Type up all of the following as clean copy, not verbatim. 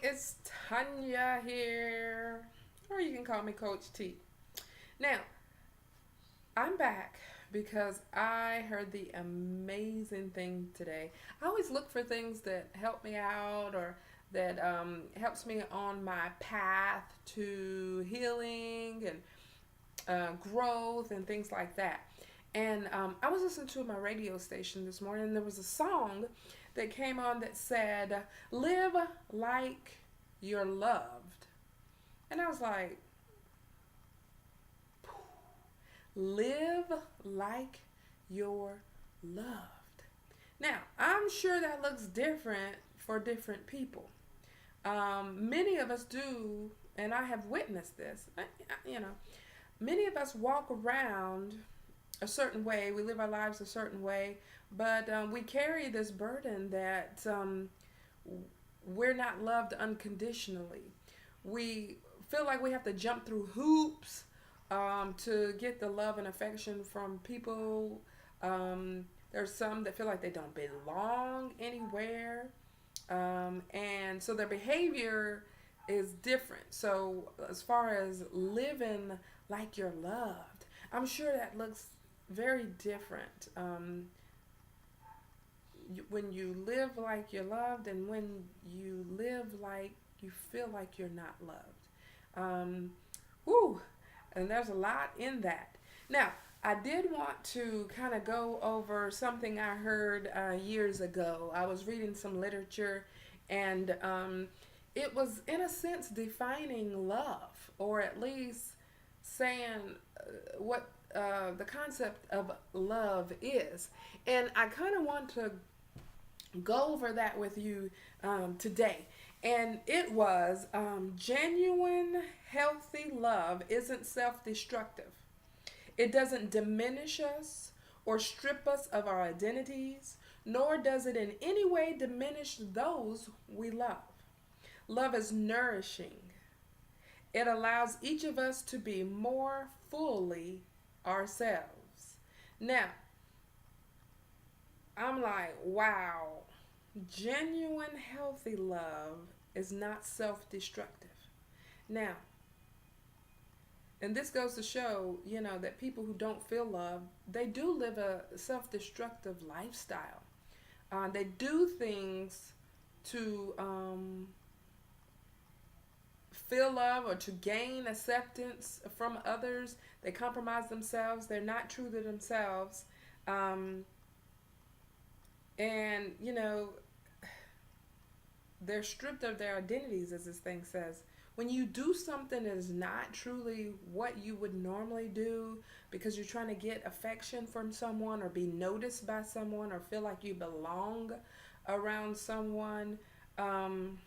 It's Tanya here, or you can call me Coach T. Now, I'm back because I heard the amazing thing today. I always look for things that help me out or that helps me on my path to healing and growth and things like that. And I was listening to my radio station this morning, and there was a song that came on that said, "Live like you're loved." And I was like, "Live like you're loved." Now, I'm sure that looks different for different people. Many of us do, and I have witnessed this. Many of us walk around a certain way, we live our lives a certain way, but we carry this burden that we're not loved unconditionally. We feel like we have to jump through hoops to get the love and affection from people. There's some that feel like they don't belong anywhere, and so their behavior is different. So, as far as living like you're loved, I'm sure that looks very different when you live like you're loved and when you live like you feel like you're not loved. Um, whew, and there's a lot in that. Now, I did want to kind of go over something I heard years ago. I was reading some literature, and it was, in a sense, defining love, or at least saying what the concept of love is. And I kind of want to go over that with you today. And it was genuine, healthy love isn't self destructive. It doesn't diminish us or strip us of our identities, nor does it in any way diminish those we love. Love is nourishing. It allows each of us to be more fully ourselves. Now, I'm like, wow, genuine, healthy love is not self destructive. Now, and this goes to show, that people who don't feel love, they do live a self destructive lifestyle. They do things to feel love or to gain acceptance from others. They compromise themselves. They're not true to themselves. Um, and, they're stripped of their identities, as this thing says. When you do something that is not truly what you would normally do because you're trying to get affection from someone or be noticed by someone or feel like you belong around someone, um,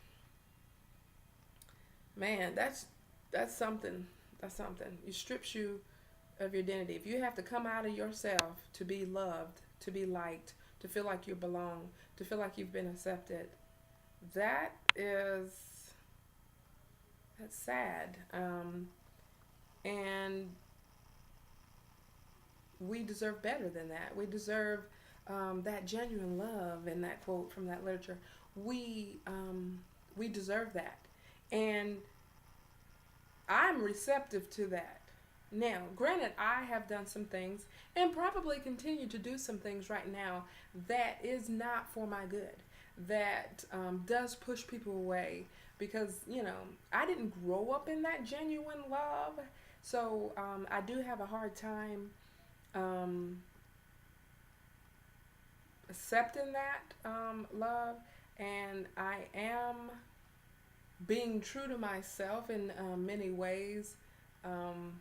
man, that's something. That's something. It strips you of your identity. If you have to come out of yourself to be loved, to be liked, to feel like you belong, to feel like you've been accepted, that is that's sad. And we deserve better than that. We deserve that genuine love and that quote from that literature. We deserve that, and I'm receptive to that. Now, granted, I have done some things and probably continue to do some things right now that is not for my good, that does push people away because, I didn't grow up in that genuine love. So I do have a hard time um, accepting that love, and I am being true to myself in many ways. Um,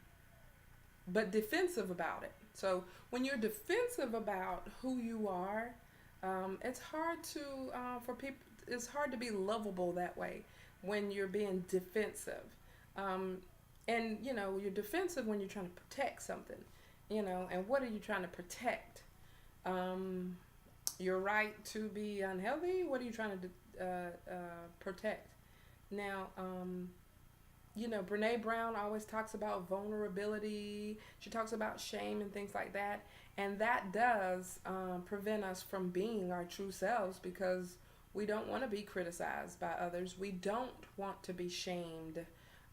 but defensive about it. So when you're defensive about who you are, it's hard to for people. It's hard to be lovable that way when you're being defensive, um, and you're defensive when you're trying to protect something. And what are you trying to protect? Um, your right to be unhealthy. What are you trying to protect? Now, Brene Brown always talks about vulnerability. She talks about shame and things like that. And that does prevent us from being our true selves because We don't want to be criticized by others. We don't want to be shamed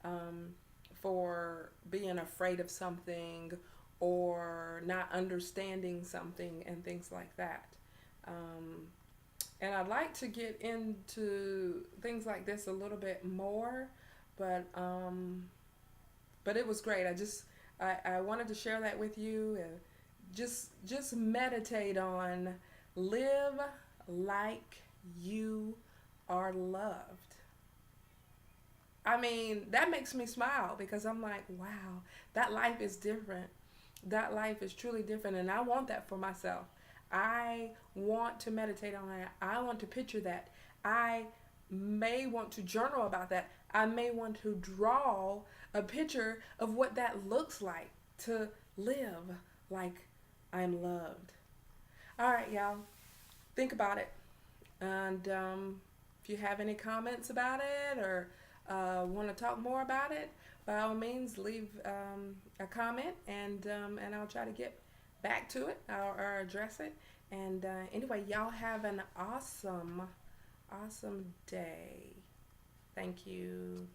um, for being afraid of something or not understanding something and things like that. Um, and I'd like to get into things like this a little bit more, but it was great. I wanted to share that with you. And just meditate on live like you are loved. I mean, that makes me smile because I'm like, wow, that life is different. That life is truly different, and I want that for myself. I want to meditate on that. I want to picture that. I may want to journal about that. I may want to draw a picture of what that looks like to live like I'm loved. All right, y'all. Think about it. And if you have any comments about it or want to talk more about it, by all means, leave a comment and I'll try to get back to it or address it. And anyway, y'all have an awesome day. Thank you.